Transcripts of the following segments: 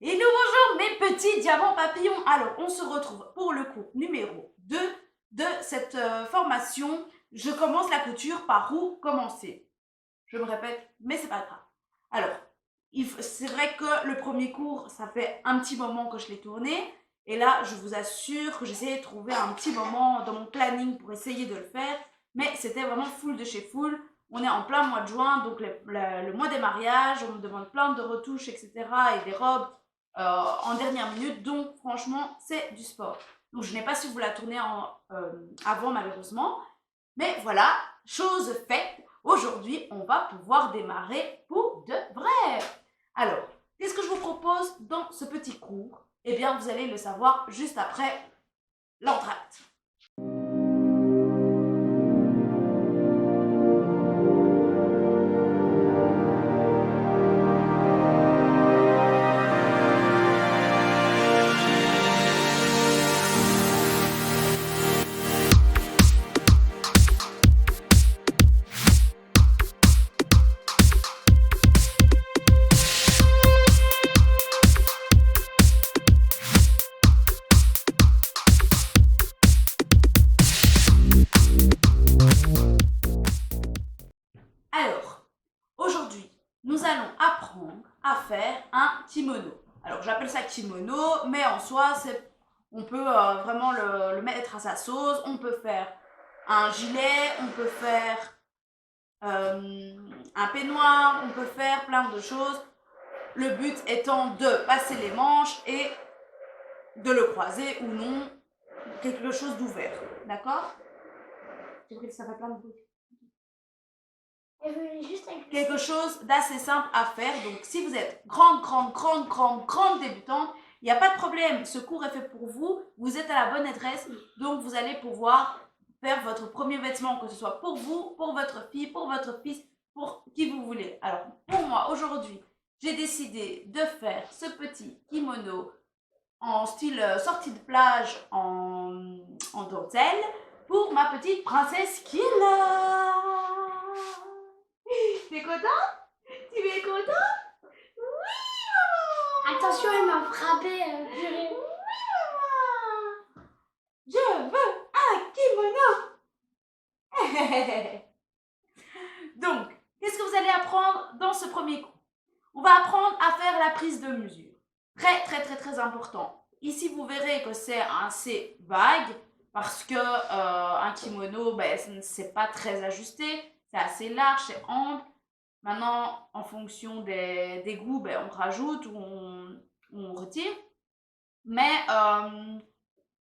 Et nous bonjour mes petits diamants papillons. Alors on se retrouve pour le cours numéro 2 de cette formation. Je commence la couture, par où commencer? Je me répète, mais c'est pas grave. Alors, c'est vrai que le premier cours, ça fait un petit moment que je l'ai tourné. Et là, je vous assure que j'essayais de trouver un petit moment dans mon planning pour essayer de le faire. Mais c'était vraiment full de chez full. On est en plein mois de juin, donc le mois des mariages. On me demande plein de retouches, etc. et des robes en dernière minute. Donc, franchement, c'est du sport. Donc, je n'ai pas su vous la tourner avant, malheureusement. Mais voilà, chose faite. Aujourd'hui, on va pouvoir démarrer pour de vrai. Alors, qu'est-ce que je vous propose dans ce petit cours? Eh bien, vous allez le savoir juste après l'entracte. Alors, aujourd'hui, nous allons apprendre à faire un kimono. Alors, j'appelle ça kimono, mais en soi, on peut vraiment le mettre à sa sauce. On peut faire un gilet, on peut faire un peignoir, on peut faire plein de choses. Le but étant de passer les manches et de le croiser ou non, quelque chose d'ouvert. D'accord? J'ai pris que ça fait plein de bruit. Quelque chose d'assez simple à faire. Donc, si vous êtes grande débutante, il n'y a pas de problème. Ce cours est fait pour vous. Vous êtes à la bonne adresse. Donc, vous allez pouvoir faire votre premier vêtement, que ce soit pour vous, pour votre fille, pour votre fils, pour qui vous voulez. Alors, pour moi, aujourd'hui, j'ai décidé de faire ce petit kimono en style sortie de plage en dentelle pour ma petite princesse Killa. T'es content? Tu es content? Oui, maman! Attention, elle m'a frappé. Oui, maman! Je veux un kimono! Donc, qu'est-ce que vous allez apprendre dans ce premier cours? On va apprendre à faire la prise de mesure. Très important. Ici, vous verrez que c'est assez vague parce que un kimono, ben, c'est pas très ajusté, c'est assez large, c'est ample. Maintenant, en fonction des goûts, ben, on rajoute ou on retire. Mais là,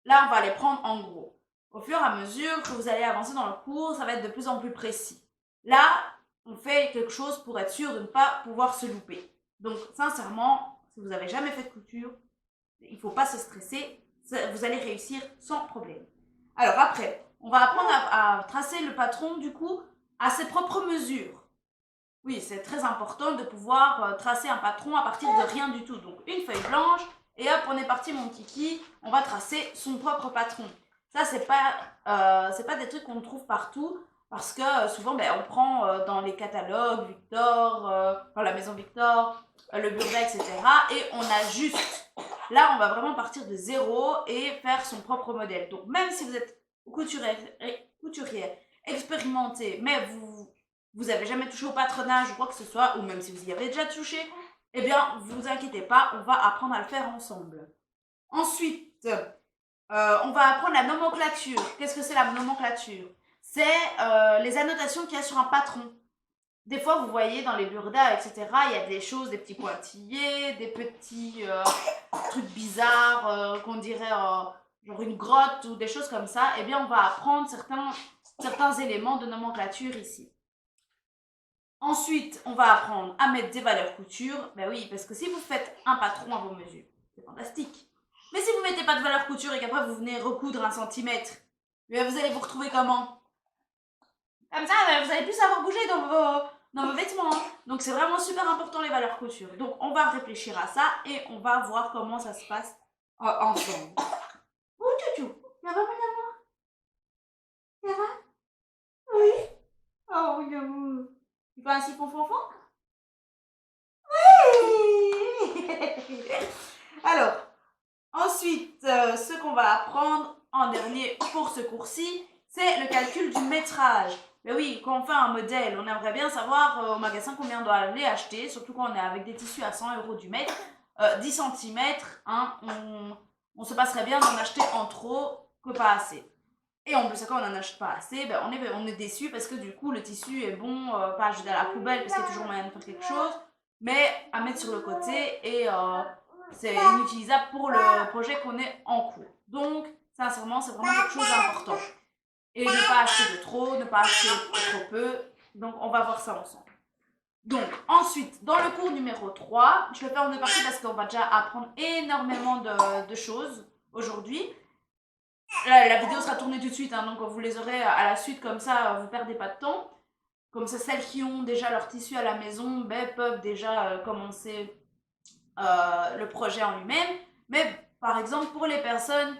on va les prendre en gros. Au fur et à mesure que vous allez avancer dans le cours, ça va être de plus en plus précis. Là, on fait quelque chose pour être sûr de ne pas pouvoir se louper. Donc, sincèrement, si vous n'avez jamais fait de couture, il ne faut pas se stresser. Vous allez réussir sans problème. Alors après, on va apprendre à tracer le patron, du coup, à ses propres mesures. Oui, c'est très important de pouvoir tracer un patron à partir de rien du tout. Donc, une feuille blanche, et hop, on est parti, mon kiki, on va tracer son propre patron. Ça, c'est pas des trucs qu'on trouve partout, parce que souvent, ben, on prend dans les catalogues Victor, dans la maison Victor, le Burda, etc. Et on ajuste. Là, on va vraiment partir de zéro et faire son propre modèle. Donc, même si vous êtes couturière expérimentée, mais vous avez jamais touché au patronage ou quoi que ce soit, ou même si vous y avez déjà touché, eh bien, vous inquiétez pas, on va apprendre à le faire ensemble. Ensuite, on va apprendre la nomenclature. Qu'est-ce que c'est la nomenclature? C'est les annotations qu'il y a sur un patron. Des fois, vous voyez dans les burdas, etc., il y a des choses, des petits pointillés, des petits trucs bizarres qu'on dirait genre une grotte ou des choses comme ça. Eh bien, on va apprendre certains éléments de nomenclature ici. Ensuite, on va apprendre à mettre des valeurs couture. Ben oui, parce que si vous faites un patron à vos mesures, c'est fantastique. Mais si vous ne mettez pas de valeur couture et qu'après vous venez recoudre 1 centimètre, ben vous allez vous retrouver comment? Comme ça, vous allez plus savoir bouger dans vos vêtements. Hein. Donc c'est vraiment super important les valeurs couture. Donc on va réfléchir à ça et on va voir comment ça se passe ensemble. Oh tchou, ça va mon amour? Ça va? Oui. Oh mon amour. Tu fais un siphon fonfon? Oui. Alors, ensuite, ce qu'on va apprendre en dernier pour ce cours-ci, c'est le calcul du métrage. Mais oui, quand on fait un modèle, on aimerait bien savoir au magasin combien on doit aller acheter, surtout quand on est avec des tissus à 100 € du mètre. 10 cm, hein, on se passerait bien d'en acheter en trop que pas assez. Et en plus, quand on n'en achète pas assez, ben on est déçu parce que du coup, le tissu est bon, pas à jeter à la poubelle parce qu'il y a toujours moyen de faire quelque chose, mais à mettre sur le côté et c'est inutilisable pour le projet qu'on est en cours. Donc, sincèrement, c'est vraiment quelque chose d'important. Et ne pas acheter de trop, ne pas acheter de trop peu. Donc, on va voir ça ensemble. Donc, ensuite, dans le cours numéro 3, je vais faire en deux parties parce qu'on va déjà apprendre énormément de choses aujourd'hui. La vidéo sera tournée tout de suite, hein, donc vous les aurez à la suite, comme ça, vous ne perdez pas de temps. Comme ça, celles qui ont déjà leur tissu à la maison peuvent déjà commencer le projet en lui-même. Mais par exemple, pour les personnes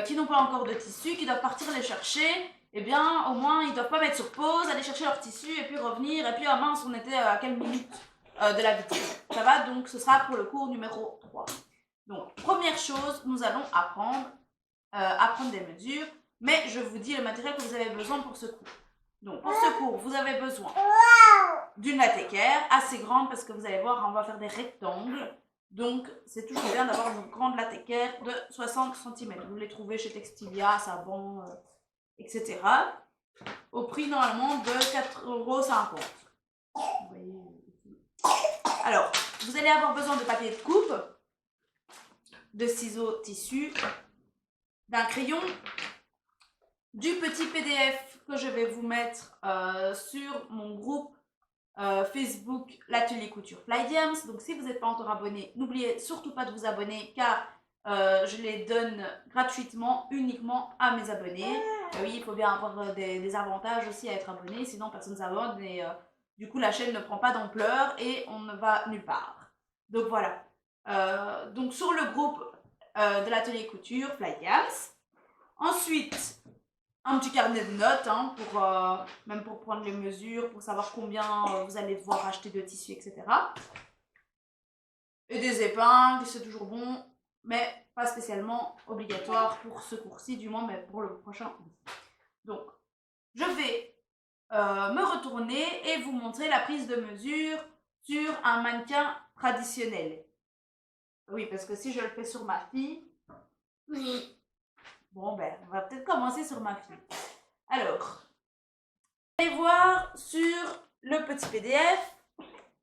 qui n'ont pas encore de tissu, qui doivent partir les chercher, eh bien, au moins, ils ne doivent pas mettre sur pause, aller chercher leur tissu et puis revenir. Et puis, ah mince, on était à quelle minute de la vidéo. Ça va? Donc, ce sera pour le cours numéro 3. Donc, première chose, nous allons apprendre des mesures. Mais je vous dis le matériel que vous avez besoin pour ce cours. Donc, pour ce cours, vous avez besoin d'une lathécaire assez grande parce que vous allez voir, on va faire des rectangles. Donc, c'est toujours bien d'avoir une grande lathécaire de 60 cm. Vous les trouvez chez Textilia, Savon, etc. Au prix normalement de 4,50 €. Alors, vous allez avoir besoin de papier de coupe, de ciseaux tissu, d'un crayon, du petit PDF que je vais vous mettre sur mon groupe Facebook, l'atelier couture Flydiams. Donc si vous n'êtes pas encore abonné, n'oubliez surtout pas de vous abonner car je les donne gratuitement uniquement à mes abonnés. Oui, il faut bien avoir des avantages aussi à être abonné, sinon personne ne s'abonne et du coup la chaîne ne prend pas d'ampleur et on ne va nulle part. Donc voilà. Donc sur le groupe de l'atelier couture Flydiams. Ensuite, un petit carnet de notes, hein, même pour prendre les mesures, pour savoir combien vous allez devoir acheter de tissu, etc. Et des épingles, c'est toujours bon, mais pas spécialement obligatoire pour ce cours-ci, du moins, mais pour le prochain. Donc, je vais me retourner et vous montrer la prise de mesure sur un mannequin traditionnel. Oui, parce que si je le fais sur ma fille... Oui. Bon, ben, on va peut-être commencer sur ma fille. Alors, vous allez voir sur le petit PDF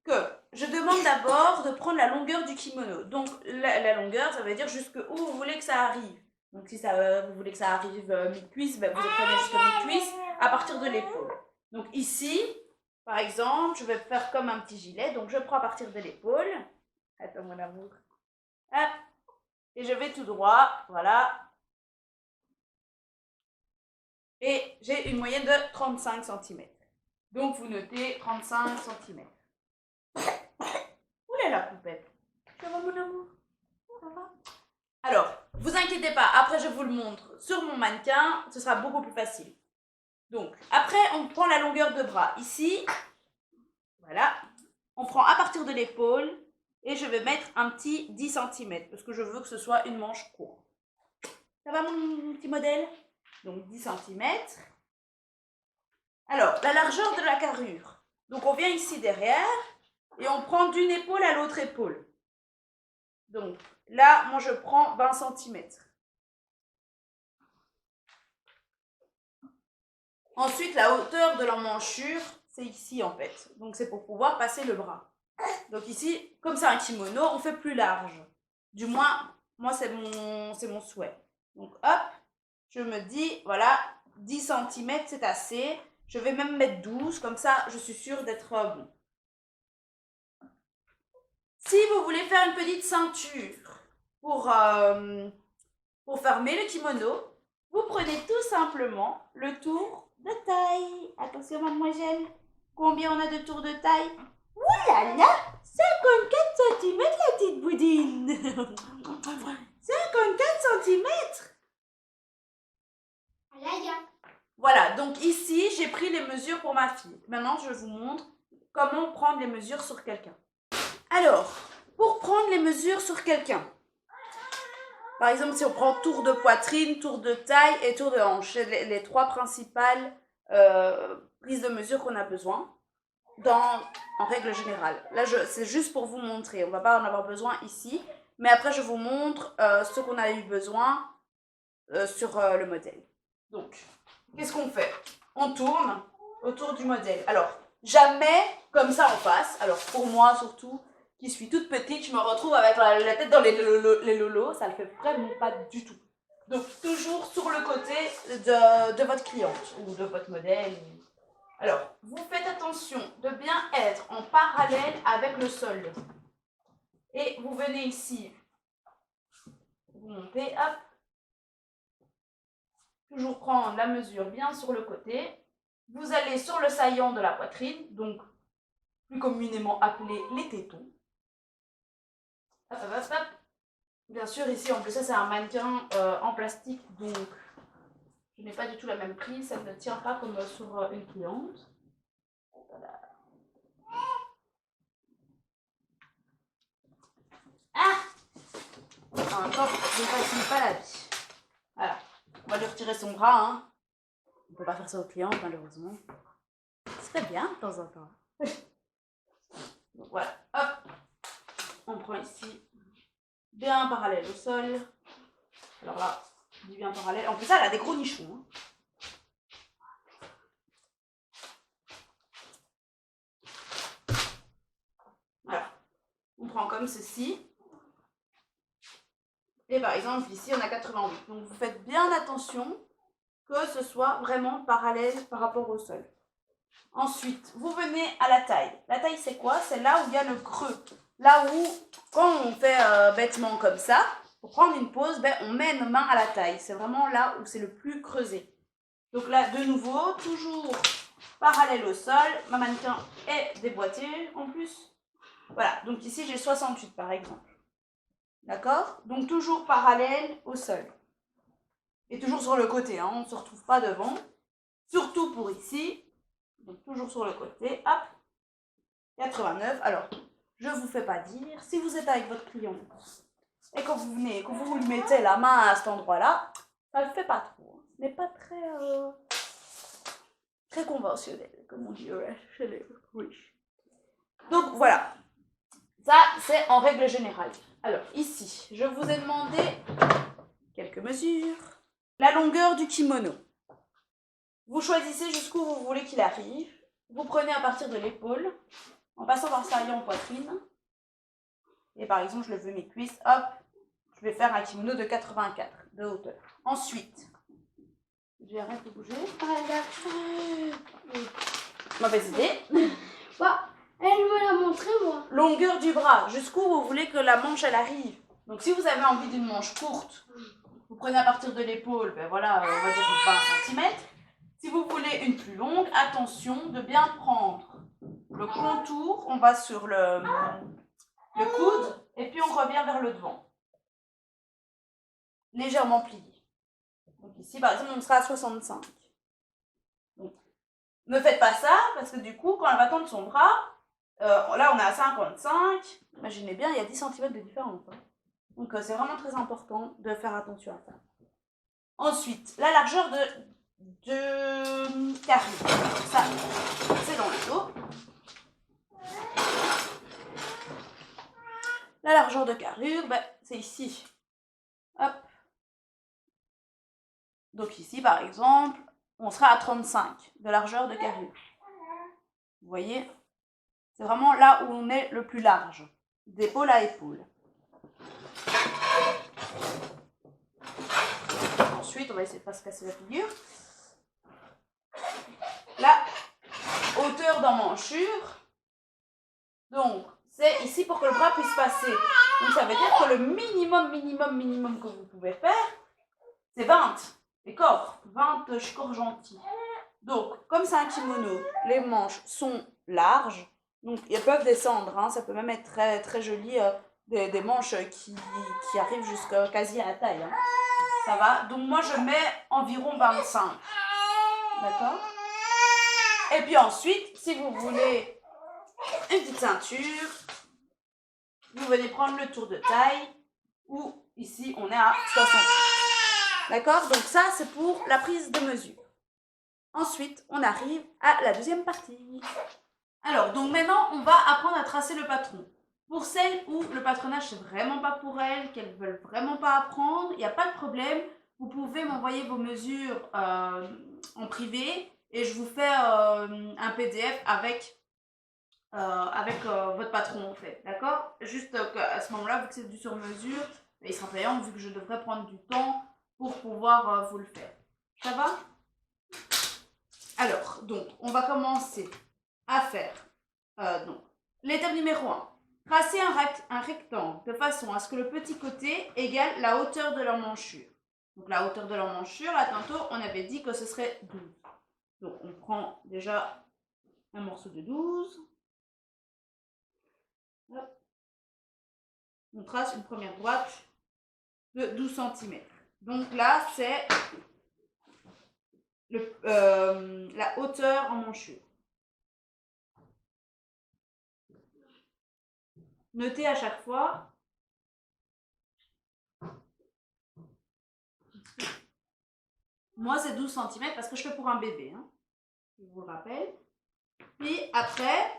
que je demande d'abord de prendre la longueur du kimono. Donc, la longueur, ça veut dire jusqu'où vous voulez que ça arrive. Donc, si vous voulez que ça arrive mi-cuisse, ben, vous prenez jusqu'à mi-cuisse à partir de l'épaule. Donc, ici, par exemple, je vais faire comme un petit gilet. Donc, je prends à partir de l'épaule. Attends, mon amour. Hop. Et je vais tout droit. Voilà. Et j'ai une moyenne de 35 cm. Donc, vous notez 35 cm. Où est la poupette? Ça va, mon amour? Ça va? Alors, vous inquiétez pas, après je vous le montre sur mon mannequin, ce sera beaucoup plus facile. Donc, après, on prend la longueur de bras. Ici, voilà, on prend à partir de l'épaule et je vais mettre un petit 10 cm parce que je veux que ce soit une manche courte. Ça va, mon petit modèle? Donc 10 cm. Alors, la largeur de la carrure. Donc, on vient ici derrière et on prend d'une épaule à l'autre épaule. Donc, là, moi, je prends 20 cm. Ensuite, la hauteur de l'emmanchure, c'est ici, en fait. Donc, c'est pour pouvoir passer le bras. Donc, ici, comme c'est un kimono, on fait plus large. Du moins, moi, c'est mon souhait. Donc, hop, je me dis, voilà, 10 cm, c'est assez. Je vais même mettre 12, comme ça, je suis sûre d'être bon. Si vous voulez faire une petite ceinture pour fermer le kimono, vous prenez tout simplement le tour de taille. Attention, mademoiselle, combien on a de tours de taille? Ouh là là, 54 cm la petite boudine. 54 cm. Voilà, donc ici, j'ai pris les mesures pour ma fille. Maintenant, je vous montre comment prendre les mesures sur quelqu'un. Alors, pour prendre les mesures sur quelqu'un. Par exemple, si on prend tour de poitrine, tour de taille et tour de hanche, c'est les trois principales prises de mesure qu'on a besoin en règle générale. Là, c'est juste pour vous montrer. On ne va pas en avoir besoin ici. Mais après, je vous montre ce qu'on a eu besoin sur le modèle. Donc, qu'est-ce qu'on fait? On tourne autour du modèle. Alors, jamais comme ça en face. Alors, pour moi surtout, qui suis toute petite, je me retrouve avec la tête dans les lolos. Ça ne le fait vraiment pas du tout. Donc, toujours sur le côté de votre cliente ou de votre modèle. Alors, vous faites attention de bien être en parallèle avec le sol. Et vous venez ici. Vous montez, hop. Toujours prendre la mesure bien sur le côté. Vous allez sur le saillant de la poitrine, donc plus communément appelé les tétons. Hop, hop, hop, hop. Bien sûr, ici, en plus, ça, c'est un mannequin en plastique, donc je n'ai pas du tout la même prise. Ça ne tient pas comme sur une cliente. Voilà. Ah! En même temps, je ne facilite pas la vie. Voilà. On va lui retirer son bras, hein. On ne peut pas faire ça aux clientes, malheureusement. Ça fait bien de temps en temps. Donc voilà, hop. On prend ici, bien parallèle au sol. Alors là, je dis bien parallèle. En plus, ça, elle a des gros nichons. Hein. Voilà. On prend comme ceci. Et par exemple, ici, on a 88. Donc, vous faites bien attention que ce soit vraiment parallèle par rapport au sol. Ensuite, vous venez à la taille. La taille, c'est quoi? C'est là où il y a le creux. Là où, quand on fait bêtement comme ça, pour prendre une pause, ben, on met nos mains à la taille. C'est vraiment là où c'est le plus creusé. Donc là, de nouveau, toujours parallèle au sol. Ma mannequin est déboîtée en plus. Voilà, donc ici, j'ai 68 par exemple. D'accord? Donc toujours parallèle au sol. Et toujours sur le côté, hein, on ne se retrouve pas devant. Surtout pour ici. Donc toujours sur le côté, hop, 89. Alors, je ne vous fais pas dire, si vous êtes avec votre client et quand vous venez, que vous lui mettez la main à cet endroit-là, ça ne le fait pas trop. Ce n'est pas très conventionnel, comme on dit chez les riches. Donc voilà, ça c'est en règle générale. Alors ici, je vous ai demandé quelques mesures. La longueur du kimono. Vous choisissez jusqu'où vous voulez qu'il arrive. Vous prenez à partir de l'épaule, en passant par le saillant en poitrine. Et par exemple, je lève mes cuisses, hop, je vais faire un kimono de 84 de hauteur. Ensuite, j'arrête de bouger. Mauvaise idée. Bah, elle me l'a montré, moi. Longueur du bras, jusqu'où vous voulez que la manche elle arrive. Donc si vous avez envie d'une manche courte, vous prenez à partir de l'épaule, ben voilà, on va dire 20 cm. Si vous voulez une plus longue, attention de bien prendre le contour, on va sur le coude et puis on revient vers le devant. Légèrement plié. Donc ici, par exemple, on sera à 65. Donc, ne faites pas ça parce que du coup, quand elle va tendre son bras, là on est à 55. Imaginez bien, il y a 10 cm de différence. Hein. Donc c'est vraiment très important de faire attention à ça. Ensuite, la largeur de carré. Ça, c'est dans le dos. La largeur de carrure, ben, c'est ici. Hop. Donc ici, par exemple, on sera à 35 de largeur de carrure. Vous voyez? C'est vraiment là où on est le plus large, d'épaule à épaule. Ensuite, on va essayer de ne pas se casser la figure. La hauteur d'emmanchure. Donc, c'est ici pour que le bras puisse passer. Donc, ça veut dire que le minimum que vous pouvez faire, c'est 20. D'accord? 20 corps gentils. Donc, comme c'est un kimono, les manches sont larges. Donc, elles peuvent descendre. Hein, ça peut même être très joli. Des manches qui arrivent jusqu'à quasi à la taille. Hein. Ça va? Donc, moi, je mets environ 25. D'accord? Et puis ensuite, si vous voulez une petite ceinture, vous venez prendre le tour de taille où ici on est à 60. D'accord? Donc ça, c'est pour la prise de mesure. Ensuite, on arrive à la deuxième partie. Alors, donc maintenant, on va apprendre à tracer le patron. Pour celles où le patronage, c'est vraiment pas pour elles, qu'elles veulent vraiment pas apprendre, il n'y a pas de problème. Vous pouvez m'envoyer vos mesures en privé et je vous fais un PDF avec votre patron, en fait. D'accord? Juste qu'à ce moment-là, vu que c'est du sur-mesure, il sera payant vu que je devrais prendre du temps pour pouvoir vous le faire. Ça va? Alors, donc, on va commencer à faire donc, l'étape numéro 1. Tracer un rectangle de façon à ce que le petit côté égale la hauteur de l'emmanchure. Donc la hauteur de l'emmanchure, là tantôt, on avait dit que ce serait 12. Donc on prend déjà un morceau de 12. Hop. On trace une première droite de 12 cm. Donc là, c'est la hauteur emmanchure. Notez à chaque fois. Moi, c'est 12 cm parce que je fais pour un bébé. Hein. Je vous le rappelle. Puis après,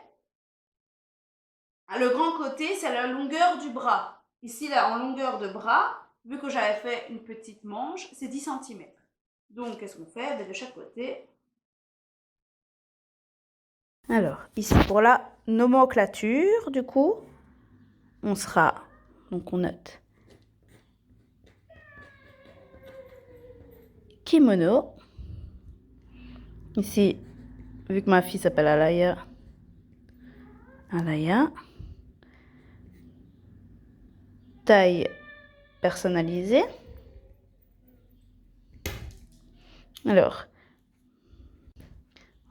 le grand côté, c'est la longueur du bras. Ici, là, en longueur de bras, vu que j'avais fait une petite manche, c'est 10 cm. Donc, qu'est-ce qu'on fait? De chaque côté. Alors, ici, pour la nomenclature, du coup, on sera... Donc, on note kimono. Ici, vu que ma fille s'appelle Alaya, taille personnalisée. Alors,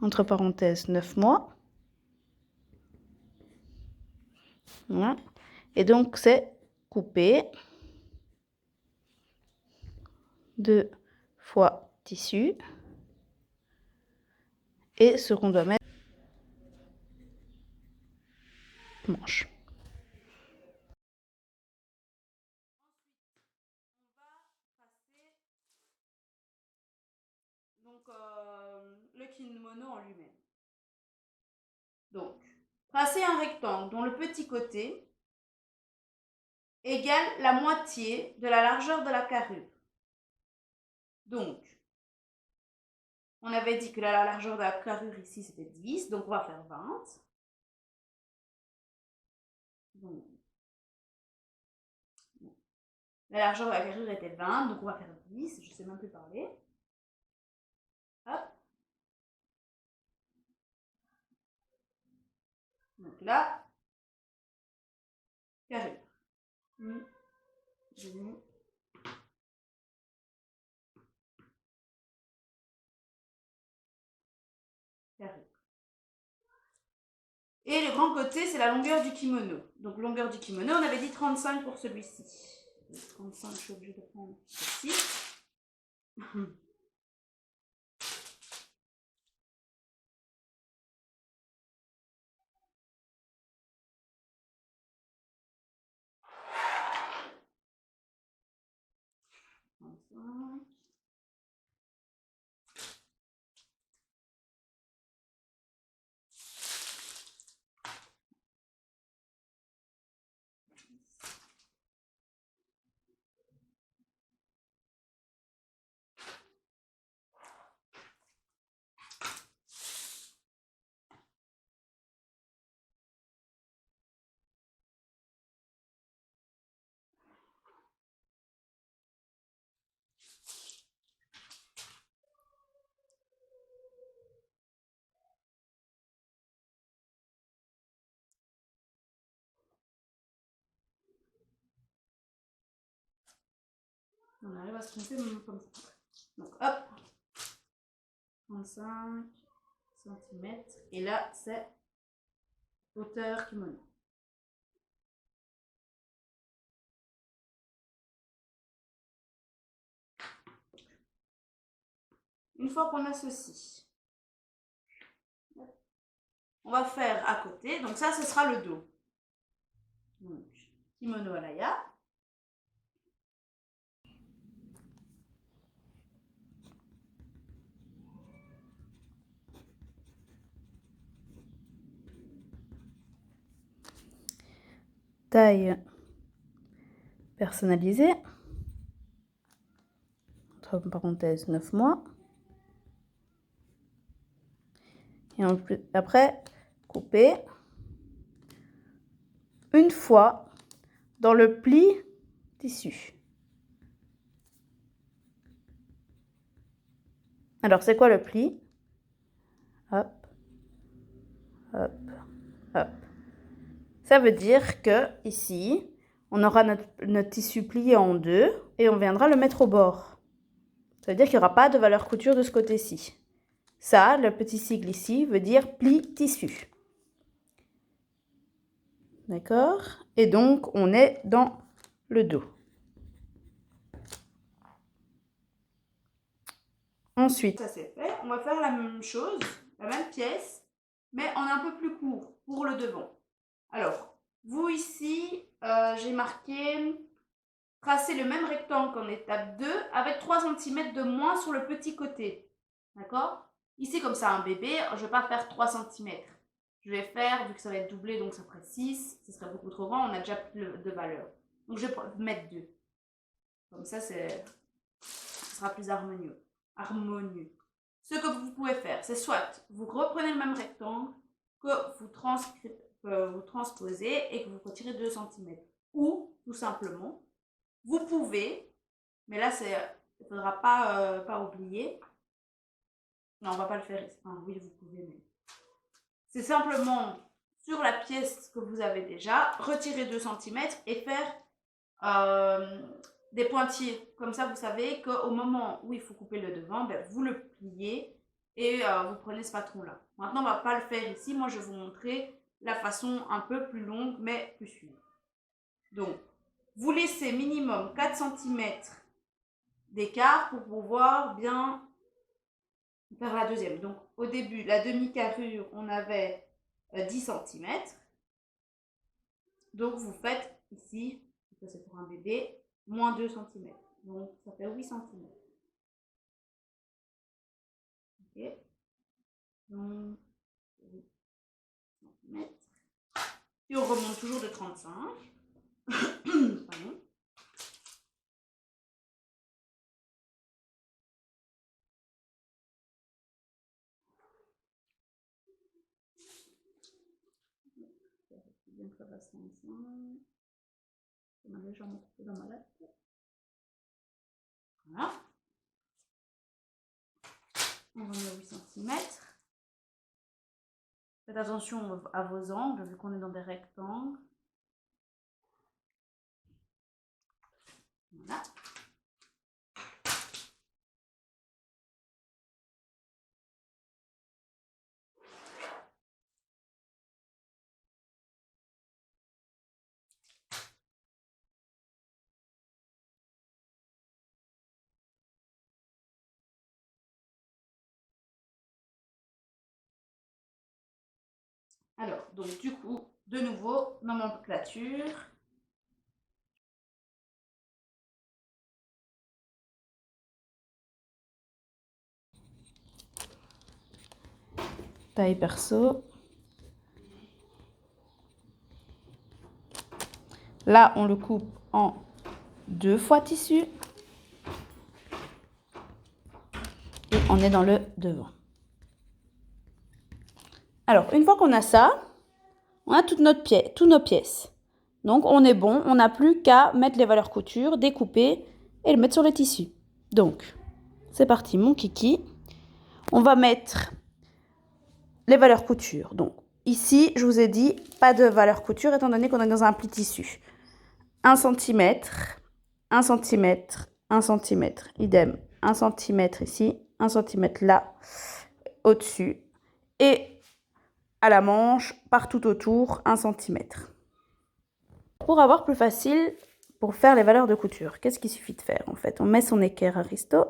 entre parenthèses, 9 mois. Voilà. Et donc, c'est coupé 2 fois tissu. Et ce qu'on doit mettre manche. Donc, le kimono en lui-même. Donc, tracer un rectangle dont le petit côté égale la moitié de la largeur de la carrure. Donc, on avait dit que la largeur de la carrure ici, c'était 10, donc on va faire 20. Donc, la largeur de la carrure était 20, donc on va faire 10, je ne sais même plus parler. Hop. Donc là, carrure. 1, 2, carrure. Et le grand côté, c'est la longueur du kimono. Donc longueur du kimono, on avait dit 35 pour celui-ci. 35, je suis obligée de prendre ceci. On arrive à se tromper même comme ça. Donc hop, 35 cm. Et là, c'est hauteur kimono. Une fois qu'on a ceci, on va faire à côté. Donc ça, ce sera le dos. Donc, kimono Alaya. Taille personnalisée, entre parenthèses 9 mois. Et après, couper une fois dans le pli tissu. Alors, c'est quoi le pli? Hop, hop, hop. Ça veut dire que ici, on aura notre tissu plié en deux et on viendra le mettre au bord. Ça veut dire qu'il n'y aura pas de valeur couture de ce côté-ci. Ça, le petit sigle ici, veut dire pli tissu. D'accord? Et donc, on est dans le dos. Ensuite, ça c'est fait. On va faire la même chose, la même pièce, mais en un peu plus court pour le devant. Alors, vous ici, j'ai marqué tracer le même rectangle qu'en étape 2 avec 3 cm de moins sur le petit côté. D'accord? Ici, comme ça, un bébé, je ne vais pas faire 3 cm. Je vais faire, vu que ça va être doublé, donc ça ferait 6. Ce serait beaucoup trop grand, on a déjà plus de valeur. Donc, je vais mettre 2. Comme ça, ce sera plus harmonieux. Ce que vous pouvez faire, c'est soit vous reprenez le même rectangle que vous transposez et que vous retirez 2 cm. Ou, tout simplement, vous pouvez, mais là, il ne faudra pas oublier. Non, on ne va pas le faire ici. Enfin, oui, vous pouvez, mais c'est simplement sur la pièce que vous avez déjà, retirer 2 cm et faire des pointillés. Comme ça, vous savez qu'au moment où il faut couper le devant, ben, vous le pliez et vous prenez ce patron-là. Maintenant, on ne va pas le faire ici. Moi, je vais vous montrer la façon un peu plus longue, mais plus sûre. Donc, vous laissez minimum 4 cm d'écart pour pouvoir bien faire la deuxième. Donc, au début, la demi-carrure, on avait 10 cm. Donc, vous faites ici, ça c'est pour un bébé, moins 2 cm. Donc, ça fait 8 cm. Ok. Donc, 8 cm. Et on remonte toujours de 35. Pardon. Bien que ça fasse 35. On a légèrement coupé dans ma lettre. Voilà. On remet 8 cm. Faites attention à vos angles, vu qu'on est dans des rectangles. Voilà. Alors, donc du coup, de nouveau, nomenclature. Taille perso. Là, on le coupe en 2 fois tissu. Et on est dans le devant. Alors, une fois qu'on a ça, on a toutes nos pièces. Donc, on est bon. On n'a plus qu'à mettre les valeurs couture, découper et le mettre sur le tissu. Donc, c'est parti, mon kiki. On va mettre les valeurs couture. Donc, ici, je vous ai dit, pas de valeur couture étant donné qu'on est dans un pli tissu. 1 cm, 1 cm, 1 cm. Idem, 1 cm ici, 1 cm là, au-dessus. Et à la manche, partout autour, 1 cm. Pour avoir plus facile, pour faire les valeurs de couture, qu'est-ce qu'il suffit de faire en fait? On met son équerre aristo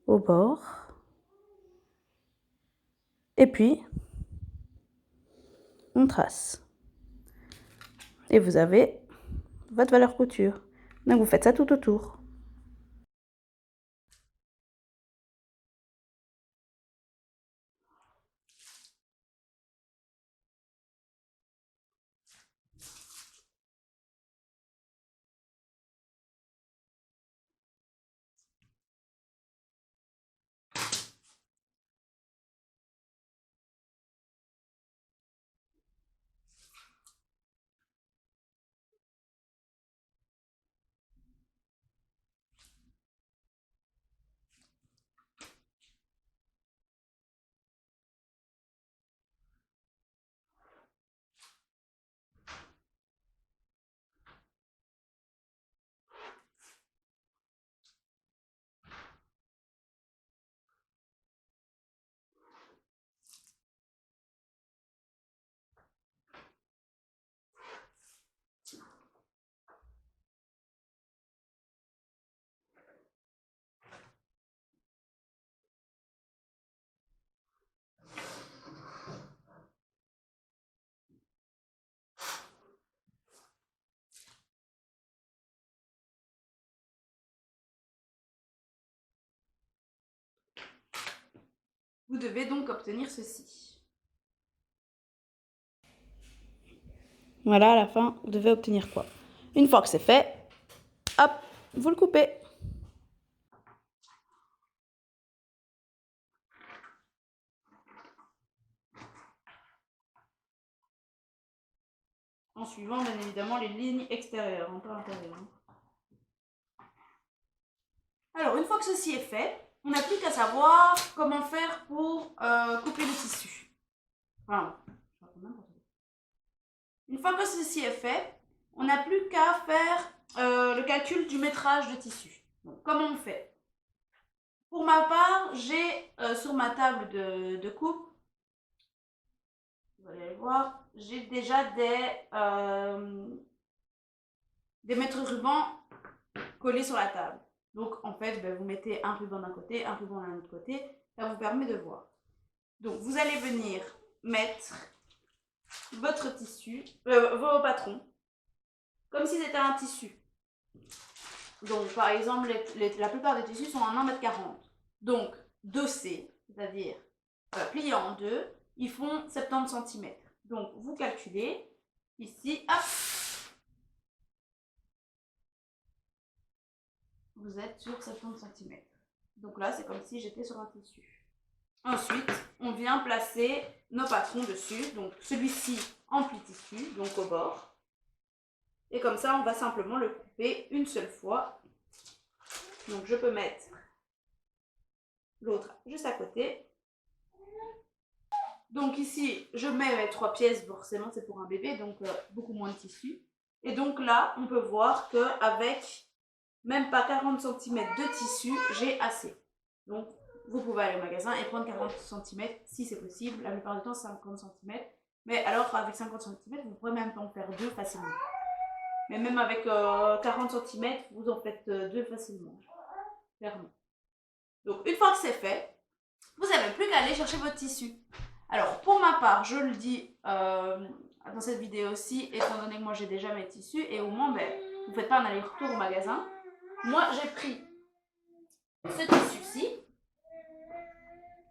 au bord. Et puis, on trace. Et vous avez votre valeur couture. Donc vous faites ça tout autour. Vous devez donc obtenir ceci. Voilà, à la fin, vous devez obtenir quoi? Une fois que c'est fait, hop, vous le coupez. En suivant, bien évidemment, les lignes extérieures, pas intérieures. Alors, une fois que ceci est fait, on n'a plus qu'à savoir comment faire pour couper le tissu. Enfin, une fois que ceci est fait, on n'a plus qu'à faire le calcul du métrage de tissu. Donc, comment on fait? Pour ma part, j'ai sur ma table de coupe, vous allez le voir, j'ai déjà des mètres rubans collés sur la table. Donc, en fait, vous mettez un ruban d'un côté, un ruban d'un autre côté. Ça vous permet de voir. Donc, vous allez venir mettre votre tissu, vos patrons, comme si c'était un tissu. Donc, par exemple, la plupart des tissus sont en 1,40 m. Donc, dossés, c'est-à-dire pliés en deux, ils font 70 cm. Donc, vous calculez ici, hop, vous êtes sur 70 cm. Donc là, c'est comme si j'étais sur un tissu. Ensuite, on vient placer nos patrons dessus. Donc, celui-ci en pli tissu, donc au bord. Et comme ça, on va simplement le couper une seule fois. Donc, je peux mettre l'autre juste à côté. Donc ici, je mets mes 3 pièces, forcément c'est pour un bébé, donc beaucoup moins de tissu. Et donc là, on peut voir qu'avec même pas 40 cm de tissu, j'ai assez. Donc vous pouvez aller au magasin et prendre 40 cm si c'est possible. La plupart du temps, c'est 50 cm. Mais alors avec 50 cm, vous pourrez même en faire 2 facilement. Mais même avec 40 cm, vous en faites 2 facilement. Clairement. Donc une fois que c'est fait, vous n'avez plus qu'à aller chercher votre tissu. Alors pour ma part, je le dis dans cette vidéo aussi, étant donné que moi j'ai déjà mes tissus, et au moins vous ne faites pas un aller-retour au magasin. Moi j'ai pris ce tissu-ci,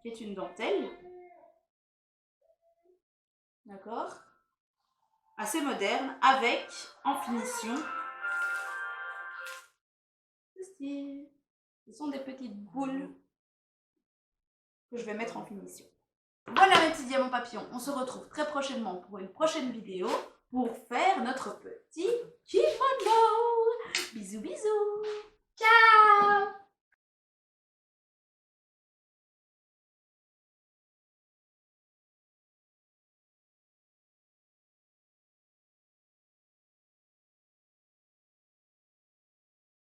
qui est une dentelle, d'accord, assez moderne, avec en finition ceci. Ce sont des petites boules que je vais mettre en finition. Voilà mes petits diamants papillons, on se retrouve très prochainement pour une prochaine vidéo pour faire notre petit